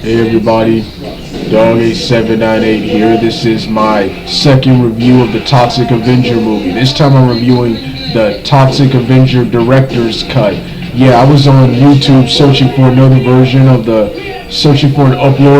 Hey everybody, Dog 8798 here. This is my second review of the Toxic Avenger movie. This time I'm reviewing the Toxic Avenger Director's Cut. Yeah, I was on YouTube searching for an upload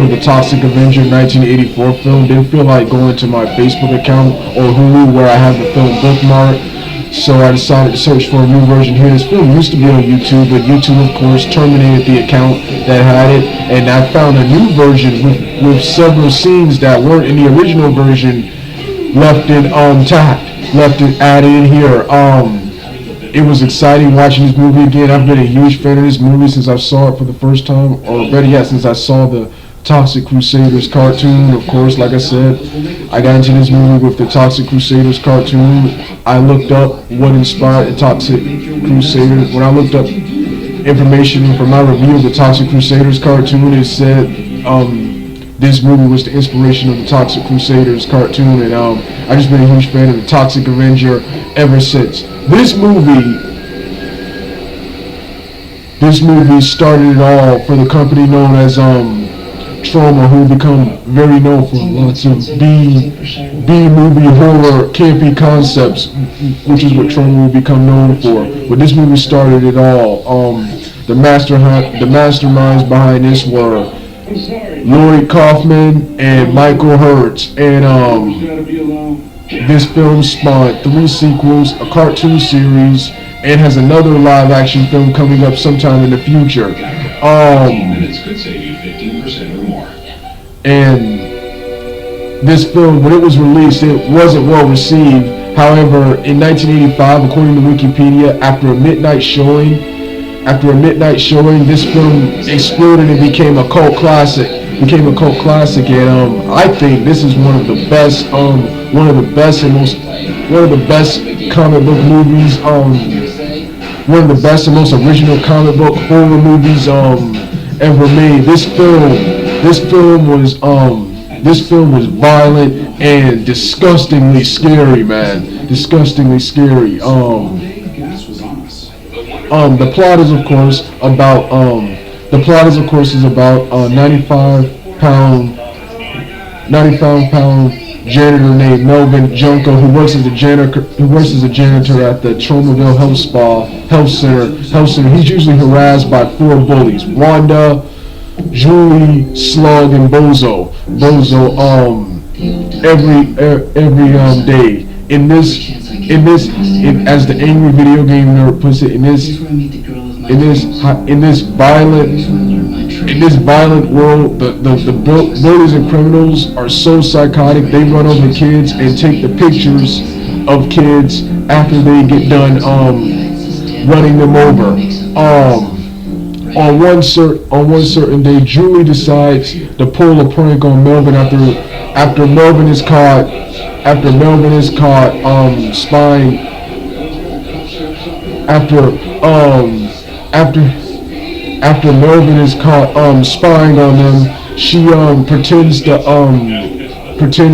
of the Toxic Avenger 1984 film. Didn't feel like going to my Facebook account or Hulu where I have the film bookmarked. So I decided to search for a new version here. This film used to be on YouTube, but YouTube, of course, terminated the account that had it, and I found a new version with several scenes that weren't in the original version left added in here. It was exciting watching this movie again. I've been a huge fan of this movie since I saw it for the first time, or better yet, since I saw the Toxic Crusaders cartoon. Of course, like I said, I got into this movie with the Toxic Crusaders cartoon. I looked up what inspired the Toxic Crusaders. When I looked up information for my review of the Toxic Crusaders cartoon, it said this movie was the inspiration of the Toxic Crusaders cartoon, and I've just been a huge fan of the Toxic Avenger ever since. This movie started it all for the company known as Trauma, who become very known for lots of B-movie horror campy concepts, which is what Trauma will become known for. But this movie started it all. The masterminds behind this were Lloyd Kaufman and Michael Hertz, and this film spawned 3 sequels, a cartoon series, and has another live-action film coming up sometime in the future. And this film, when it was released, it wasn't well received. However, in 1985, according to Wikipedia, after a midnight showing, this film exploded and became a cult classic. And I think this is one of the best comic book movies. One of the best and most original comic book horror movies ever made. This film was violent and disgustingly scary, man. Disgustingly scary. The plot is of course about 95-pound janitor named Melvin Junko, who works as a janitor at the Tromaville Health Center. He's usually harassed by 4 bullies: Wanda, Julie, Slug, and Bozo. Every day. As the angry video game nerd puts it, in this violent world, the bullies and criminals are so psychotic they run over kids and take the pictures of kids after they get done running them over. On one certain day, Julie decides to pull a prank on Melvin after Melvin is caught spying after Melvin is caught spying on them. She pretends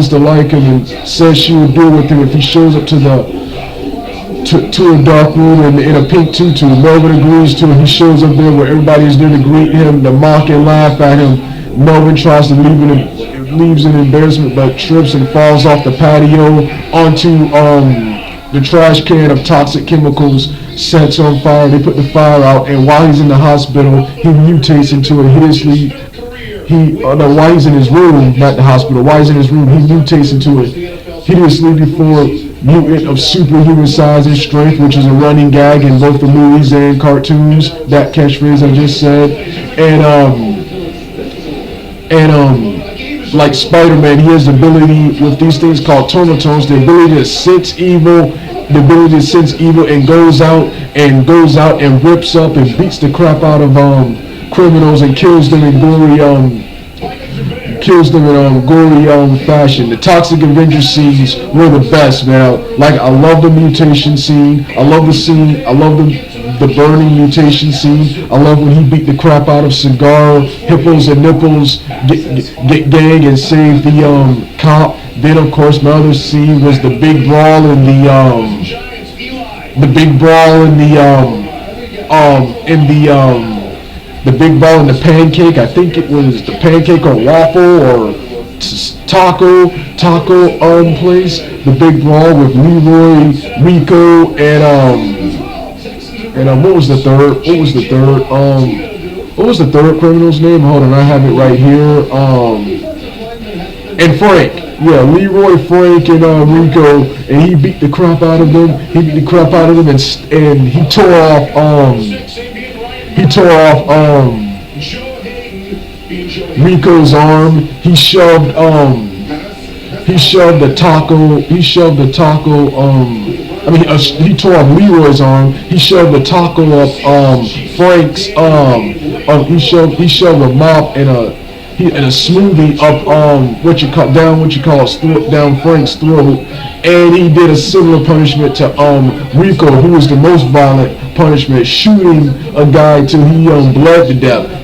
to like him and says she will deal with him if he shows up to a dark room in a pink tutu. Melvin agrees to it. He shows up there where everybody is there to greet him, to mock and laugh at him. Melvin tries to leaves in embarrassment, but trips and falls off the patio onto the trash can of toxic chemicals, sets on fire. They put the fire out, and while he's in the hospital, he mutates into a hideously. While he's in his room, not the hospital. While he's in his room, he mutates into a hideously deformed mutant of superhuman size and strength, which is a running gag in both the movies and cartoons. That catchphrase I just said, like Spider-Man, he has the ability with these things called tomatoes, the ability to sense evil, and goes out and rips up and beats the crap out of criminals and kills them in gory fashion. The Toxic Avenger scenes were the best, man. Like, I love the mutation scene. I love the burning mutation scene. I love when he beat the crap out of Cigar, Hippos, and Nipples, get gang and save the cop. Then, of course, my other scene was the big brawl in the in the big ball and the pancake. I think it was the pancake or waffle or taco place. The big brawl with Leroy, Rico, and what was the third? What was the third criminal's name? Hold on, I have it right here. And Frank. Yeah, Leroy, Frank, and Rico, and he beat the crap out of them. And he tore off Rico's arm. He shoved the taco. He tore off Leroy's arm. He shoved the taco up Frank's he shoved a mop and a smoothie up down Frank's throat, and he did a similar punishment to Rico, who was the most violent punishment, shooting a guy till he bled to death.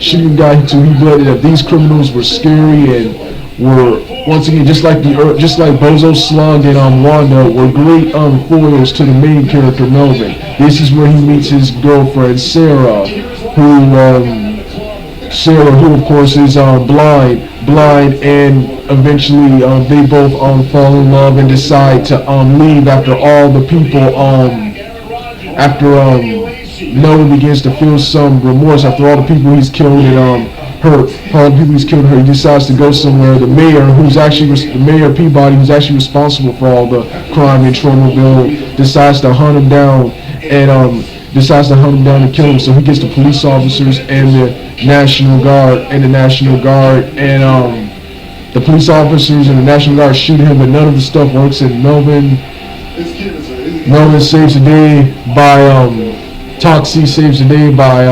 These criminals were scary and were, once again, just like Bozo Slug and Wanda, were great foils to the main character Melvin. This is where he meets his girlfriend Sarah, who of course is blind, and eventually they both fall in love and decide to leave after all the people Noah begins to feel some remorse after all the people he's killed and hurt. All the people he's killed and hurt. He decides to go somewhere. The mayor Peabody, who's actually responsible for all the crime in Tromaville, decides to hunt him down and kill him. So he gets the police officers and the National Guard, and the police officers and the National Guard shoot him, but none of the stuff works. And Melvin saves the day by Toxie saves the day by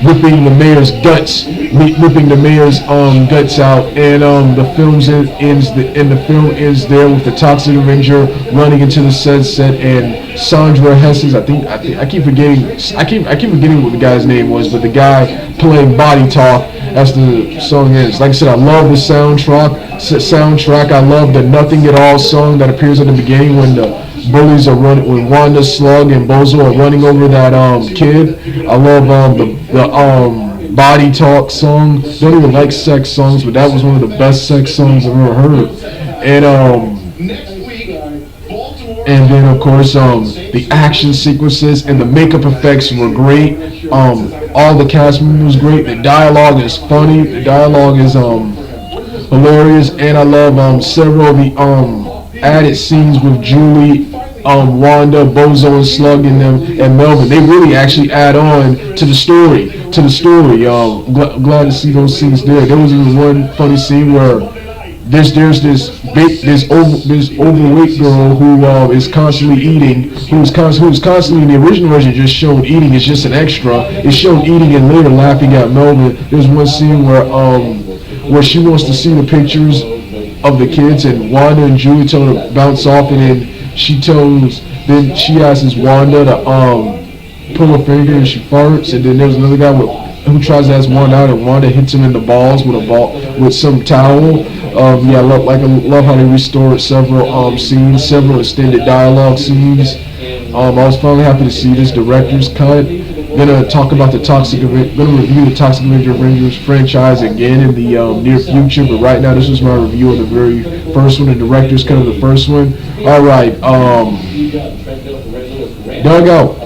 whipping the mayor's guts out, and the film ends there with the Toxic Avenger running into the sunset, and Sandra Hess's I keep forgetting what the guy's name was, but the guy playing Body Talk as the song ends. Like I said, I love the soundtrack. I love the Nothing at All song that appears at the beginning when the bullies are running, when Wanda, Slug, and Bozo are running over that kid. I love the Body Talk song. Don't even like sex songs, but that was one of the best sex songs I've ever heard. And then of course the action sequences and the makeup effects were great. All the cast members was great. The dialogue is funny. The dialogue is hilarious, and I love several of the added scenes with Julie, Wanda, Bozo, and Slug in them, and Melvin. They really actually add on to the story. Glad to see those scenes there. There was even one funny scene where there's this overweight girl who is constantly eating, who's constantly in the original version just shown eating. It's just an extra. It's shown eating and later laughing at Melvin. There's one scene where she wants to see the pictures of the kids, and Wanda and Julie tell her to bounce off, and then she asks Wanda to pull her finger, and she farts, and then there's another guy who tries to ask Wanda out, and Wanda hits him in the balls with some towel. I love how they restored several scenes, several extended dialogue scenes. I was finally happy to see this director's cut. Gonna talk about gonna review the Toxic Avengers franchise again in the near future, but right now this is my review of the very first one, the director's cut of the first one. Alright, Doug out.